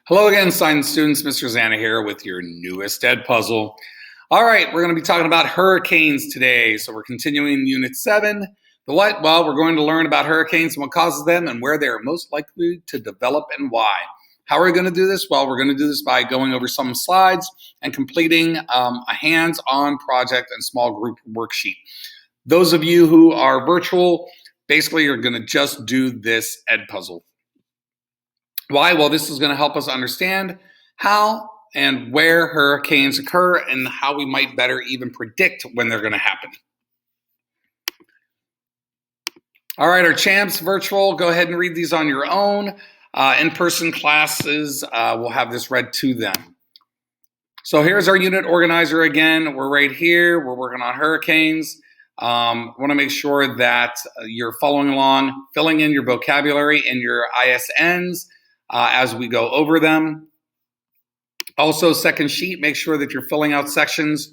Hello again, science students. Mr. Zana here with your newest Ed puzzle. All right, we're going to be talking about hurricanes today. So we're continuing Unit 7. The what? Well, we're going to learn about hurricanes and what causes them and where they are most likely to develop and why. How are we going to do this? Well, we're going to do this by going over some slides and completing a hands-on project and small group worksheet. Those of you who are virtual, basically are going to just do this Ed puzzle. Why? Well, this is going to help us understand how and where hurricanes occur and how we might better even predict when they're going to happen. All right, our champs, virtual, go ahead and read these on your own. In-person classes, we'll have this read to them. So here's our unit organizer again. We're right here. We're working on hurricanes. Want to make sure that you're following along, filling in your vocabulary and your ISNs as we go over them. Also, second sheet, make sure that you're filling out sections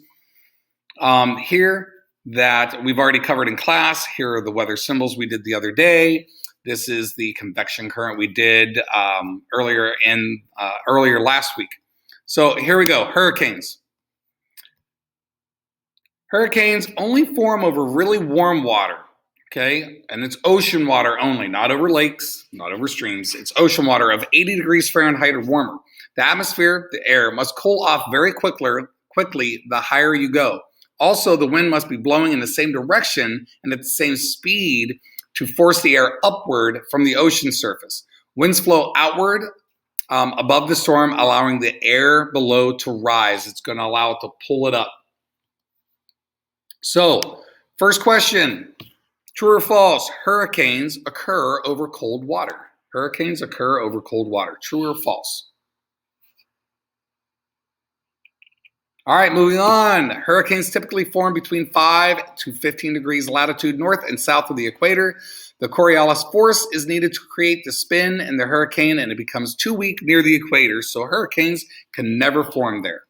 here that we've already covered in class. Here are the weather symbols we did the other day. This is the convection current we did earlier last week. So here we go, hurricanes. Hurricanes only form over really warm water. Okay, and it's ocean water only, not over lakes, not over streams. It's ocean water of 80 degrees Fahrenheit or warmer. The atmosphere, the air, must cool off very quickly the higher you go. Also, the wind must be blowing in the same direction and at the same speed to force the air upward from the ocean surface. Winds flow outward above the storm, allowing the air below to rise. It's going to allow it to pull it up. So, first question. True or false? Hurricanes occur over cold water. Hurricanes occur over cold water. True or false? All right, moving on. Hurricanes typically form between 5 to 15 degrees latitude north and south of the equator. The Coriolis force is needed to create the spin in the hurricane, and it becomes too weak near the equator, so hurricanes can never form there.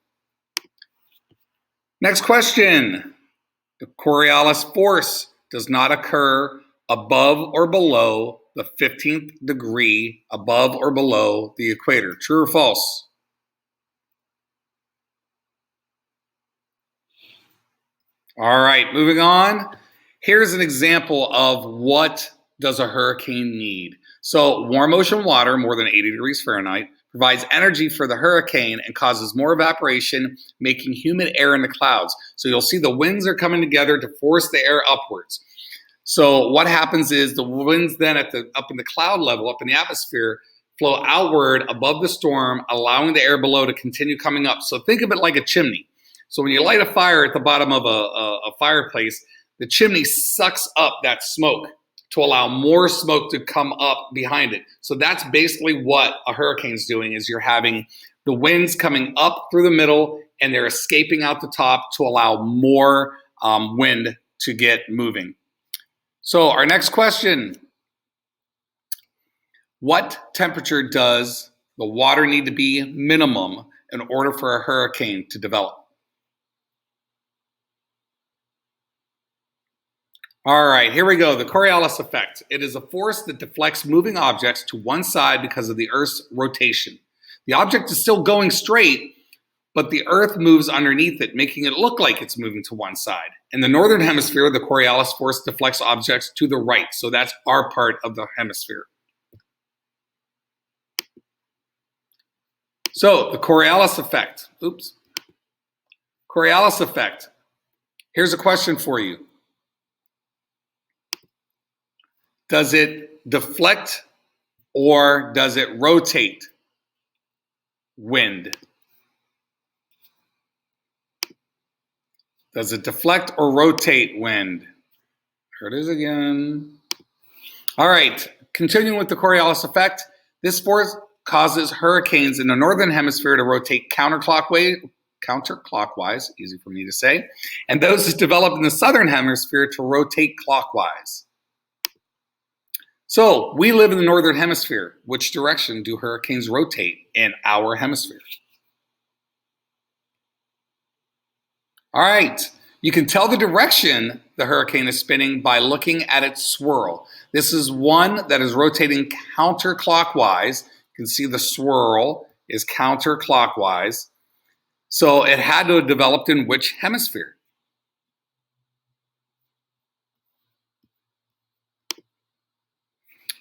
Next question. The Coriolis force does not occur above or below the 15th degree above or below the equator. True or false? All right, moving on. Here's an example of what does a hurricane need. So warm ocean water, more than 80 degrees Fahrenheit, provides energy for the hurricane and causes more evaporation, making humid air in the clouds. So you'll see the winds are coming together to force the air upwards. So what happens is the winds then up in the cloud level, up in the atmosphere, flow outward above the storm, allowing the air below to continue coming up. So think of it like a chimney. So when you light a fire at the bottom of a fireplace, the chimney sucks up that smoke to allow more smoke to come up behind it. So that's basically what a hurricane's doing, is you're having the winds coming up through the middle and they're escaping out the top to allow more wind to get moving. So our next question, what temperature does the water need to be minimum in order for a hurricane to develop? All right, here we go. The Coriolis effect. It is a force that deflects moving objects to one side because of the Earth's rotation. The object is still going straight, but the Earth moves underneath it, making it look like it's moving to one side. In the northern hemisphere, the Coriolis force deflects objects to the right, so that's our part of the hemisphere. So, the Coriolis effect. Coriolis effect. Here's a question for you. Does it deflect or does it rotate wind? Does it deflect or rotate wind? Here it is again. All right, continuing with the Coriolis effect. This force causes hurricanes in the northern hemisphere to rotate counterclockwise, easy for me to say, and those that develop in the southern hemisphere to rotate clockwise. So we live in the northern hemisphere. Which direction do hurricanes rotate in our hemisphere? All right, you can tell the direction the hurricane is spinning by looking at its swirl. This is one that is rotating counterclockwise. You can see the swirl is counterclockwise. So it had to have developed in which hemisphere?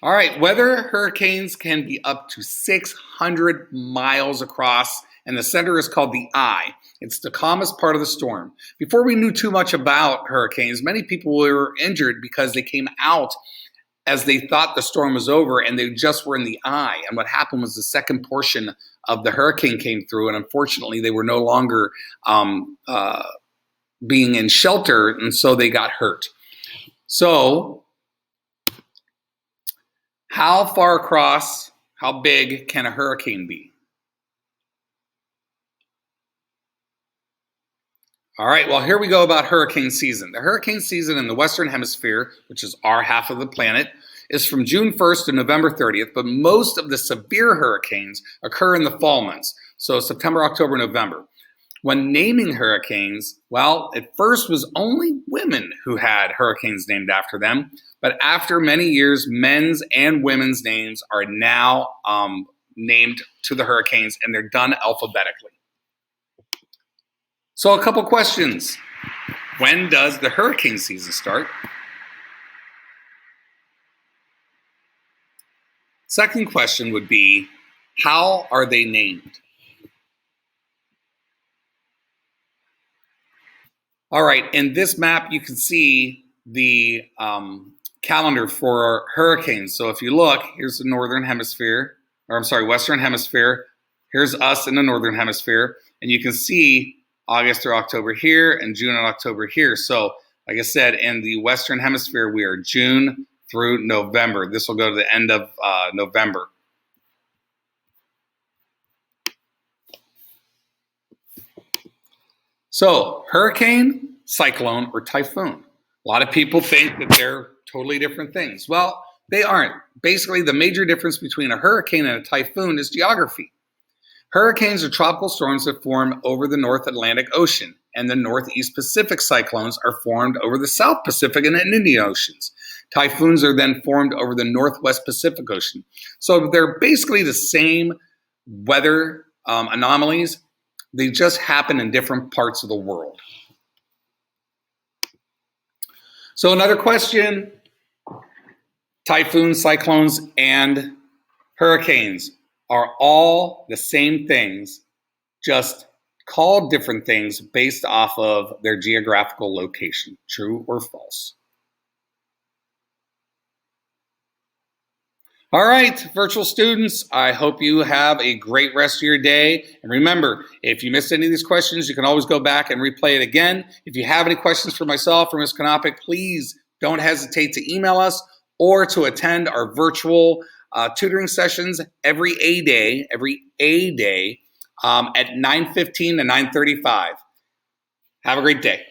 All right, weather hurricanes can be up to 600 miles across, and the center is called the eye. It's the calmest part of the storm. Before we knew too much about hurricanes, many people were injured because they came out as they thought the storm was over and they just were in the eye. And what happened was the second portion of the hurricane came through, and unfortunately, they were no longer being in shelter, and so they got hurt. So, how far across, how big can a hurricane be? All right, well, here we go about hurricane season. The hurricane season in the Western Hemisphere, which is our half of the planet, is from June 1st to November 30th, but most of the severe hurricanes occur in the fall months, so September, October, November. When naming hurricanes, well, at first was only women who had hurricanes named after them, but after many years, men's and women's names are now named to the hurricanes, and they're done alphabetically. So a couple questions. When does the hurricane season start? Second question would be, how are they named? All right, in this map, you can see the calendar for hurricanes. So if you look, here's the Northern Hemisphere, or I'm sorry, Western Hemisphere. Here's us in the Northern Hemisphere, and you can see August through October here, and June and October here. So, like I said, in the Western Hemisphere, we are June through November. This will go to the end of November. So, hurricane, cyclone, or typhoon. A lot of people think that they're totally different things. Well, they aren't. Basically, the major difference between a hurricane and a typhoon is geography. Hurricanes are tropical storms that form over the North Atlantic Ocean, and the Northeast Pacific cyclones are formed over the South Pacific and Indian Oceans. Typhoons are then formed over the Northwest Pacific Ocean. So they're basically the same weather anomalies. They just happen in different parts of the world. So another question, typhoons, cyclones, and hurricanes are all the same things, just called different things based off of their geographical location. True or false? All right, virtual students, I hope you have a great rest of your day. And remember, if you missed any of these questions, you can always go back and replay it again. If you have any questions for myself or Ms. Konopik, please don't hesitate to email us or to attend our virtual tutoring sessions every A day at 9:15 to 9:35. Have a great day.